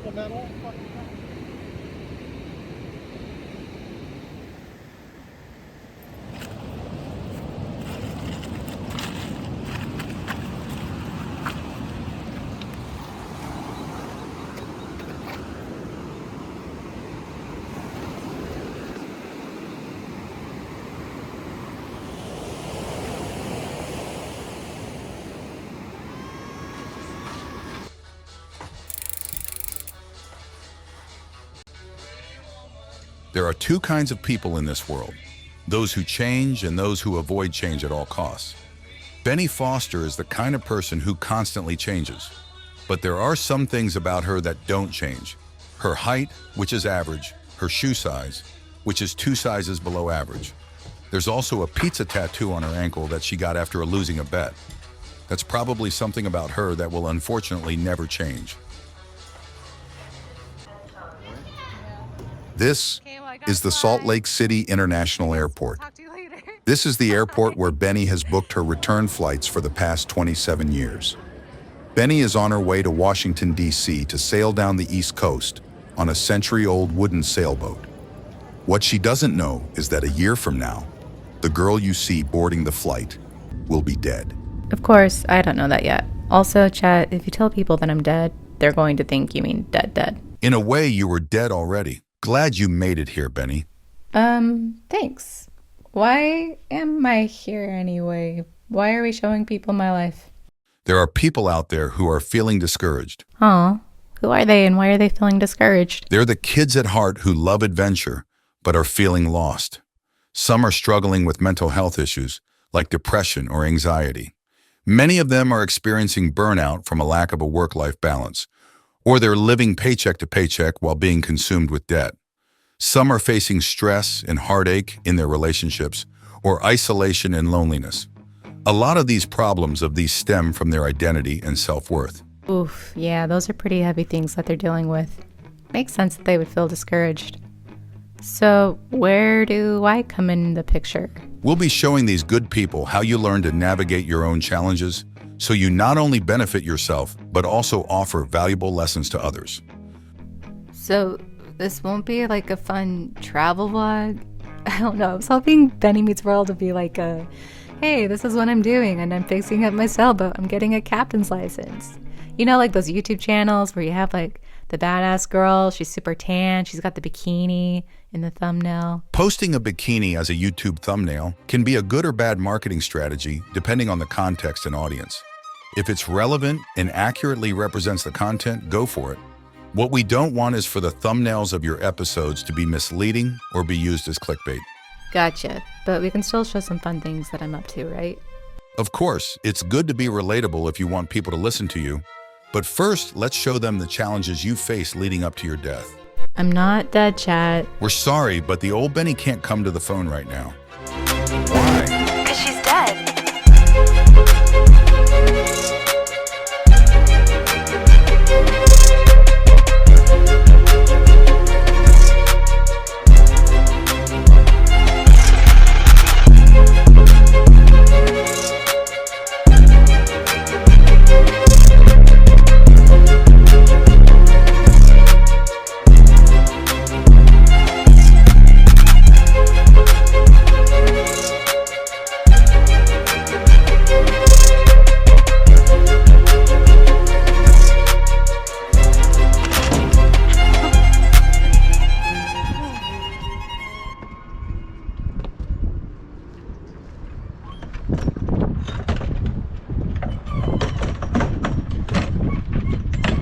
supplemental. There are two kinds of people in this world, those who change and those who avoid change at all costs. Benny Foster is the kind of person who constantly changes, but there are some things about her that don't change. Her height, which is average, her shoe size, which is 2 sizes below average. There's also a pizza tattoo on her ankle that she got after losing a bet. That's probably something about her that will unfortunately never change. This is the Salt Lake City International Airport. This is the airport where Benny has booked her return flights for the past 27 years. Benny is on her way to Washington, D.C. to sail down the East Coast on a century-old wooden sailboat. What she doesn't know is that a year from now, the girl you see boarding the flight will be dead. Of course, I don't know that yet. Also, chat, if you tell people that I'm dead, they're going to think you mean dead. In a way, you were dead already. Glad you made it here, Benny. Thanks. Why am I here anyway? Why are we showing people my life? There are people out there who are feeling discouraged. Oh, who are they and why are they feeling discouraged? They're the kids at heart who love adventure, but are feeling lost. Some are struggling with mental health issues, like depression or anxiety. Many of them are experiencing burnout from a lack of a work-life balance, or they're living paycheck to paycheck while being consumed with debt. Some are facing stress and heartache in their relationships, or isolation and loneliness. A lot of these problems stem from their identity and self-worth. Oof, yeah, those are pretty heavy things that they're dealing with. Makes sense that they would feel discouraged. So, where do I come in the picture? We'll be showing these good people how you learn to navigate your own challenges, so you not only benefit yourself, but also offer valuable lessons to others. So, this won't be like a fun travel vlog? I don't know, I was hoping Benny Meets World would be like a, hey, this is what I'm doing and I'm fixing up my sailboat, I'm getting a captain's license. You know, like those YouTube channels where you have like the badass girl, she's super tan, she's got the bikini in the thumbnail. Posting a bikini as a YouTube thumbnail can be a good or bad marketing strategy depending on the context and audience. If it's relevant and accurately represents the content, go for it. What we don't want is for the thumbnails of your episodes to be misleading or be used as clickbait. Gotcha, but we can still show some fun things that I'm up to, right? Of course, it's good to be relatable if you want people to listen to you. But first, let's show them the challenges you faced leading up to your death. I'm not dead, chat. We're sorry, but the old Benny can't come to the phone right now. Why? 'Cause she's dead.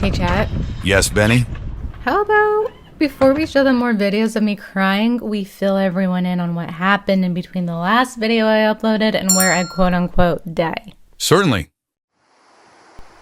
Hey, chat. Yes, Benny? How about before we show them more videos of me crying, we fill everyone in on what happened in between the last video I uploaded and where I quote-unquote die? Certainly.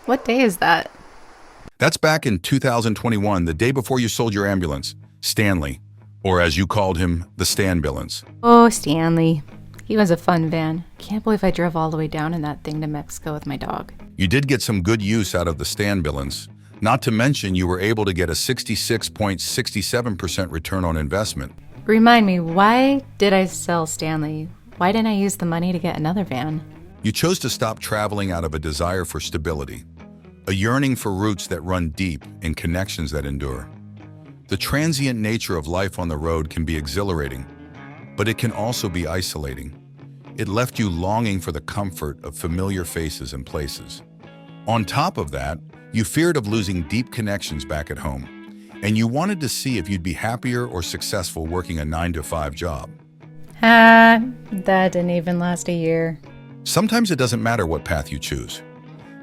What day is that? That's back in 2021, the day before you sold your ambulance, Stanley, or as you called him, the Stanbillance. Oh, Stanley. He was a fun van. Can't believe I drove all the way down in that thing to Mexico with my dog. You did get some good use out of the Stanbillance. Not to mention you were able to get a 66.67% return on investment. Remind me, why did I sell Stanley? Why didn't I use the money to get another van? You chose to stop traveling out of a desire for stability. a yearning for roots that run deep and connections that endure. The transient nature of life on the road can be exhilarating, but it can also be isolating. It left you longing for the comfort of familiar faces and places. On top of that, you feared of losing deep connections back at home, and you wanted to see if you'd be happier or successful working a 9-to-5 job. That didn't even last a year. Sometimes it doesn't matter what path you choose.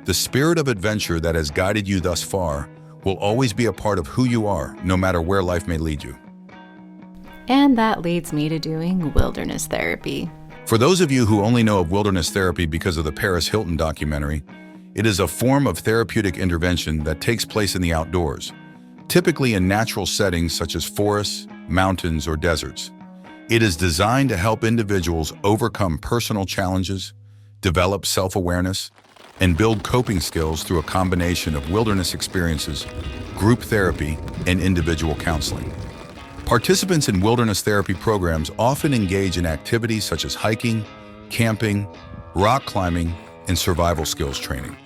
The spirit of adventure that has guided you thus far will always be a part of who you are, no matter where life may lead you. And that leads me to doing wilderness therapy. For those of you who only know of wilderness therapy because of the Paris Hilton documentary, it is a form of therapeutic intervention that takes place in the outdoors, typically in natural settings such as forests, mountains, or deserts. It is designed to help individuals overcome personal challenges, develop self-awareness, and build coping skills through a combination of wilderness experiences, group therapy, and individual counseling. Participants in wilderness therapy programs often engage in activities such as hiking, camping, rock climbing, and survival skills training.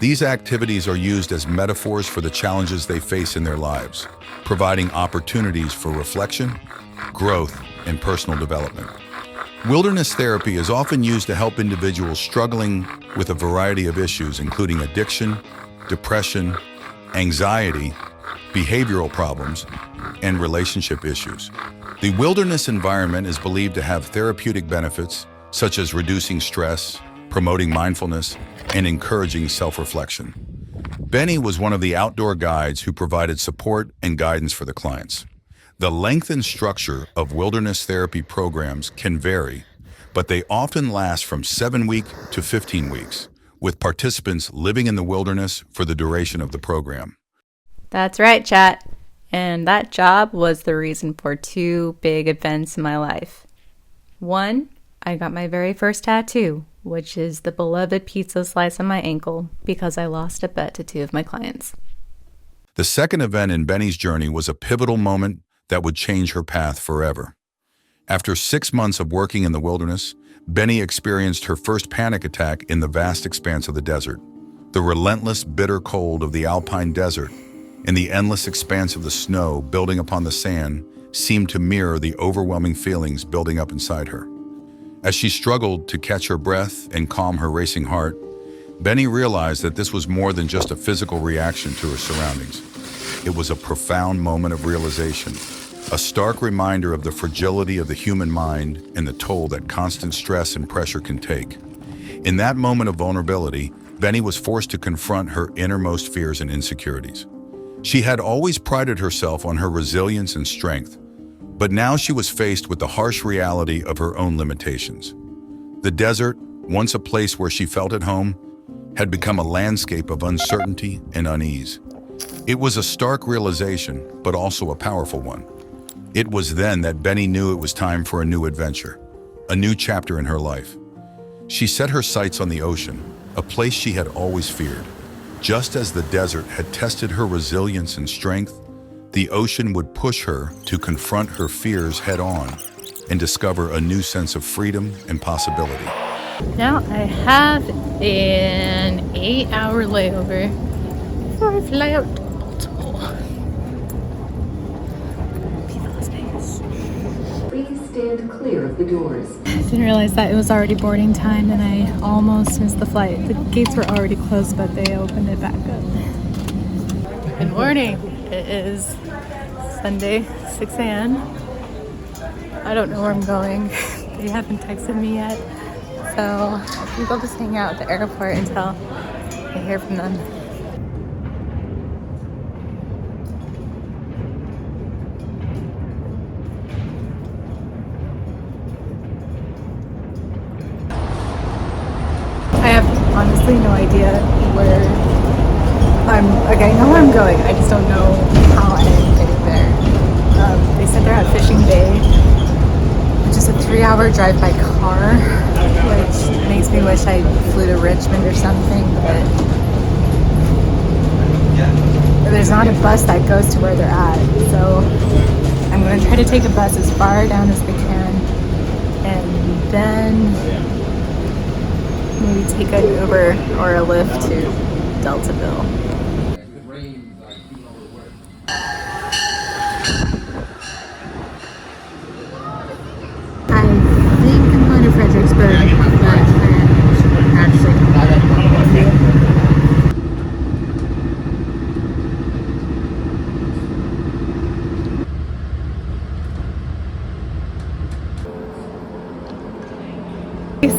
These activities are used as metaphors for the challenges they face in their lives, providing opportunities for reflection, growth, and personal development. Wilderness therapy is often used to help individuals struggling with a variety of issues, including addiction, depression, anxiety, behavioral problems, and relationship issues. The wilderness environment is believed to have therapeutic benefits, such as reducing stress, promoting mindfulness, and encouraging self-reflection. Benny was one of the outdoor guides who provided support and guidance for the clients. The length and structure of wilderness therapy programs can vary, but they often last from 7 weeks to 15 weeks, with participants living in the wilderness for the duration of the program. That's right, chat. And that job was the reason for 2 big events in my life. 1, I got my very first tattoo, which is the beloved pizza slice on my ankle because I lost a bet to 2 of my clients. The second event in Benny's journey was a pivotal moment that would change her path forever. After 6 months of working in the wilderness, Benny experienced her first panic attack in the vast expanse of the desert. The relentless, bitter cold of the alpine desert and the endless expanse of the snow building upon the sand seemed to mirror the overwhelming feelings building up inside her. As she struggled to catch her breath and calm her racing heart, Benny realized that this was more than just a physical reaction to her surroundings. It was a profound moment of realization, a stark reminder of the fragility of the human mind and the toll that constant stress and pressure can take. In that moment of vulnerability, Benny was forced to confront her innermost fears and insecurities. She had always prided herself on her resilience and strength, but now she was faced with the harsh reality of her own limitations. The desert, once a place where she felt at home, had become a landscape of uncertainty and unease. It was a stark realization, but also a powerful one. It was then that Benny knew it was time for a new adventure, a new chapter in her life. She set her sights on the ocean, a place she had always feared. Just as the desert had tested her resilience and strength, the ocean would push her to confront her fears head-on and discover a new sense of freedom and possibility. Now I have an 8-hour layover before I fly out to Baltimore. Please stand clear of the doors. I didn't realize that it was already boarding time and I almost missed the flight. The gates were already closed, but they opened it back up. Good morning. It is Sunday, 6 a.m. I don't know where I'm going. They haven't texted me yet. So I think I'll just hang out at the airport until I hear from them. I have honestly no idea where I know where I'm going. I just don't know how I'm getting there. They said they're at Fishing Bay, which is a 3-hour drive by car, which makes me wish I flew to Richmond or something, but there's not a bus that goes to where they're at. So I'm going to try to take a bus as far down as I can, and then maybe take an Uber or a Lyft to Deltaville. I think I'm going to Fredericksburg, but I'm actually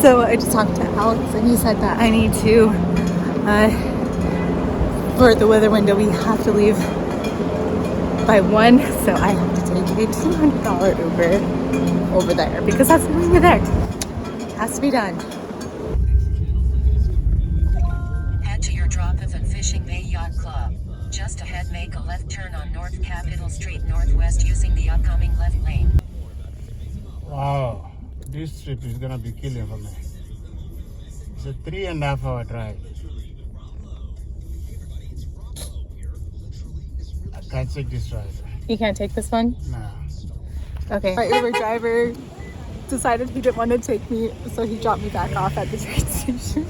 So I just talked to Alex and he said that I need to, for the weather window, we have to leave by 1, so I have to take a $200 Uber over there because that's when we're there. It has to be done. Head to your drop-off at Fishing Bay Yacht Club. Just ahead, make a left turn on North Capitol Street Northwest using the upcoming left lane. Wow, this trip is gonna be killing for me. It's a 3.5 hour drive. I can't take this ride. You can't take this one? No. Okay. My Uber driver decided he didn't want to take me, so he dropped me back off at the train station.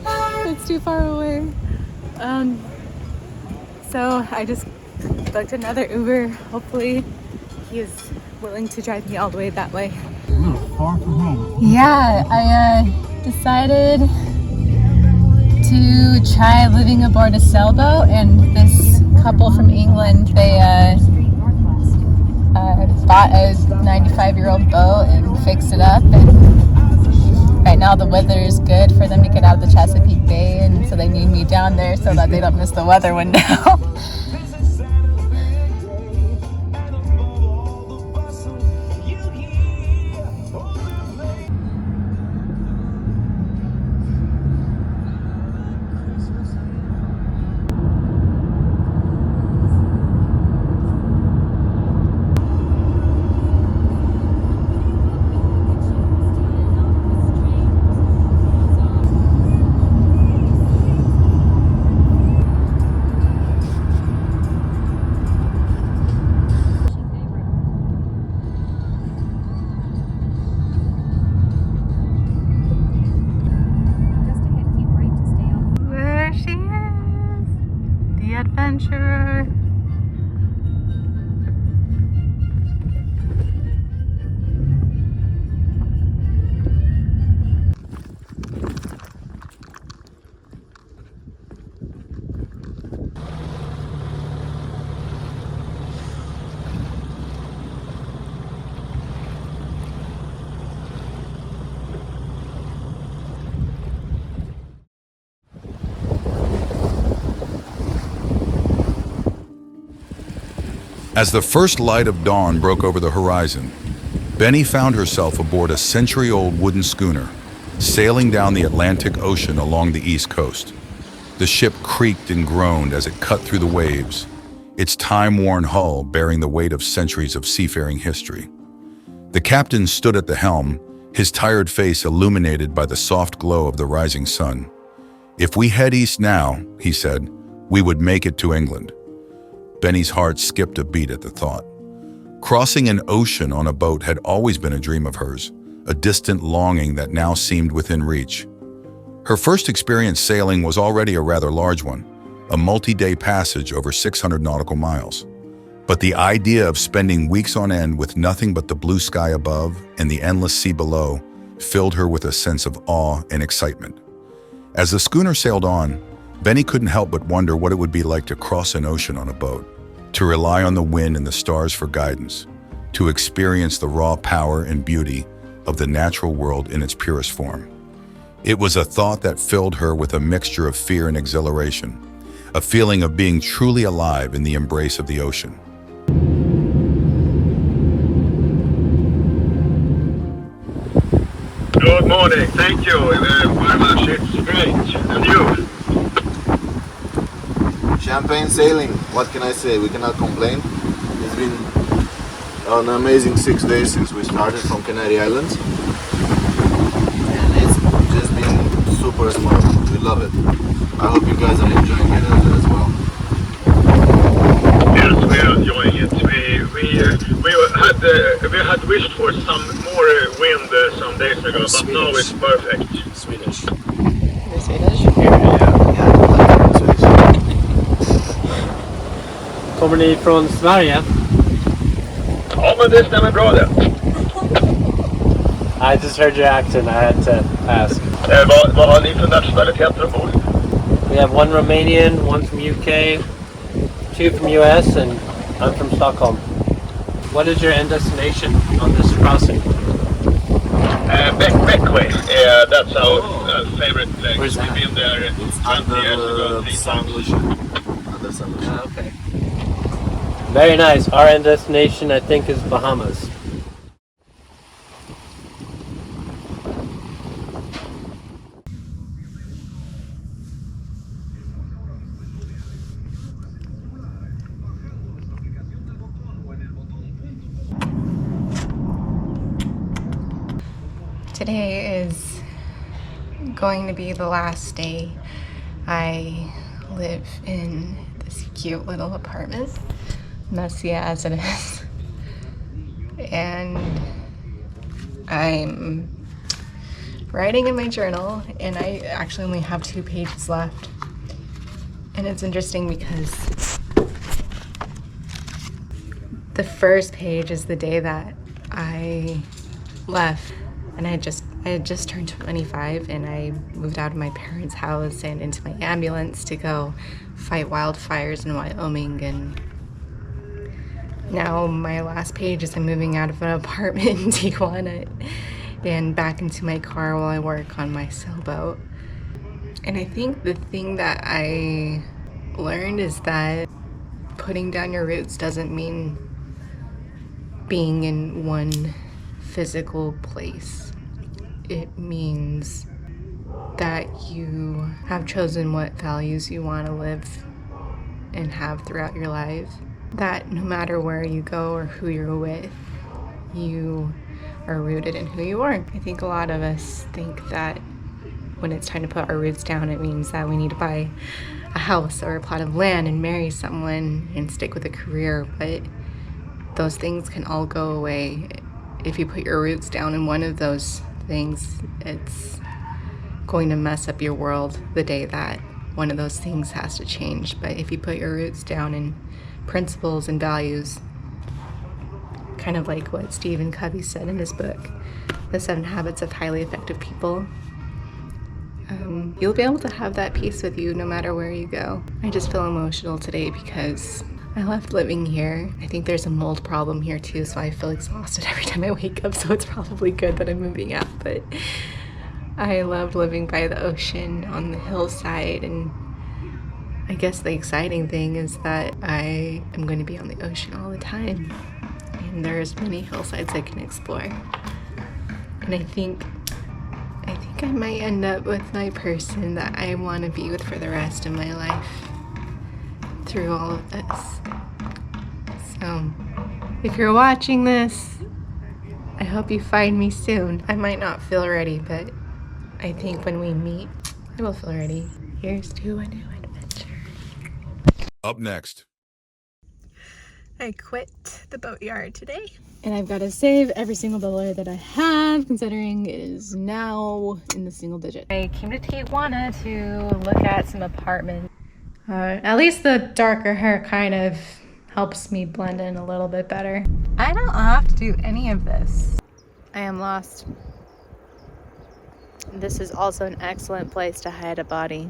It's too far away. So I just booked another Uber. Hopefully he is willing to drive me all the way that way. You're far from home. Yeah, I decided to try living aboard a sailboat, and this couple from England, they bought a 95-year-old boat and fixed it up, and right now the weather is good for them to get out of the Chesapeake Bay, and so they need me down there so that they don't miss the weather window. There she is, the adventurer. As the first light of dawn broke over the horizon, Benny found herself aboard a century-old wooden schooner, sailing down the Atlantic Ocean along the East Coast. The ship creaked and groaned as it cut through the waves, its time-worn hull bearing the weight of centuries of seafaring history. The captain stood at the helm, his tired face illuminated by the soft glow of the rising sun. "If we head east now," he said, "we would make it to England." Benny's heart skipped a beat at the thought. Crossing an ocean on a boat had always been a dream of hers, a distant longing that now seemed within reach. Her first experience sailing was already a rather large one, a multi-day passage over 600 nautical miles. But the idea of spending weeks on end with nothing but the blue sky above and the endless sea below filled her with a sense of awe and excitement. As the schooner sailed on, Benny couldn't help but wonder what it would be like to cross an ocean on a boat, to rely on the wind and the stars for guidance, to experience the raw power and beauty of the natural world in its purest form. It was a thought that filled her with a mixture of fear and exhilaration, a feeling of being truly alive in the embrace of the ocean. Good morning, thank you very much, it's great. And you? Champagne sailing, what can I say? We cannot complain. It's been an amazing 6 days since we started from Canary Islands. And it's just been super smart. We love it. I hope you guys are enjoying it as well. Yes, we are enjoying it. We had wished for some more wind some days ago, but Swedish. now it's perfect. Swedish. You're Swedish? Yeah, I love Swedish. Kommer ni från Sverige? Ja, men det stämmer bra det. I just heard your accent, I had to ask. Vad har ni för nationaliteter ombord? We have one Romanian, one from UK, two from US, and I'm from Stockholm. What is your end destination on this crossing? Beckway. That's our favorite place. Where's that? We've been there 20 years ago, 3 times. Under San Lucia. Okay. Very nice. Our end destination, I think, is Bahamas. Today is going to be the last day I live in this cute little apartment, messy as it is. And I'm writing in my journal, and I actually only have 2 pages left. And it's interesting because the first page is the day that I left. And I had just turned 25, and I moved out of my parents' house and into my ambulance to go fight wildfires in Wyoming. And now my last page is I'm moving out of an apartment in Tijuana and back into my car while I work on my sailboat. And I think the thing that I learned is that putting down your roots doesn't mean being in one physical place. It means that you have chosen what values you want to live and have throughout your life. That no matter where you go or who you're with, you are rooted in who you are. I think a lot of us think that when it's time to put our roots down, it means that we need to buy a house or a plot of land and marry someone and stick with a career, but those things can all go away. If you put your roots down in one of those things, it's going to mess up your world the day that one of those things has to change. But if you put your roots down in principles and values, kind of like what Stephen Covey said in his book, The 7 Habits of Highly Effective People, you'll be able to have that peace with you no matter where you go. I just feel emotional today because I left living here. I think there's a mold problem here too, so I feel exhausted every time I wake up, so it's probably good that I'm moving out. But I loved living by the ocean on the hillside, and I guess the exciting thing is that I am going to be on the ocean all the time, and there's many hillsides I can explore. And I think I might end up with my person that I want to be with for the rest of my life through all of this. So, if you're watching this, I hope you find me soon. I might not feel ready, but I think when we meet, I will feel ready. Here's to a new adventure. Up next. I quit the boatyard today, and I've got to save every single dollar that I have, considering it is now in the single digit. I came to Tijuana to look at some apartments. At least the darker hair kind of helps me blend in a little bit better. I don't have to do any of this. I am lost. This is also an excellent place to hide a body.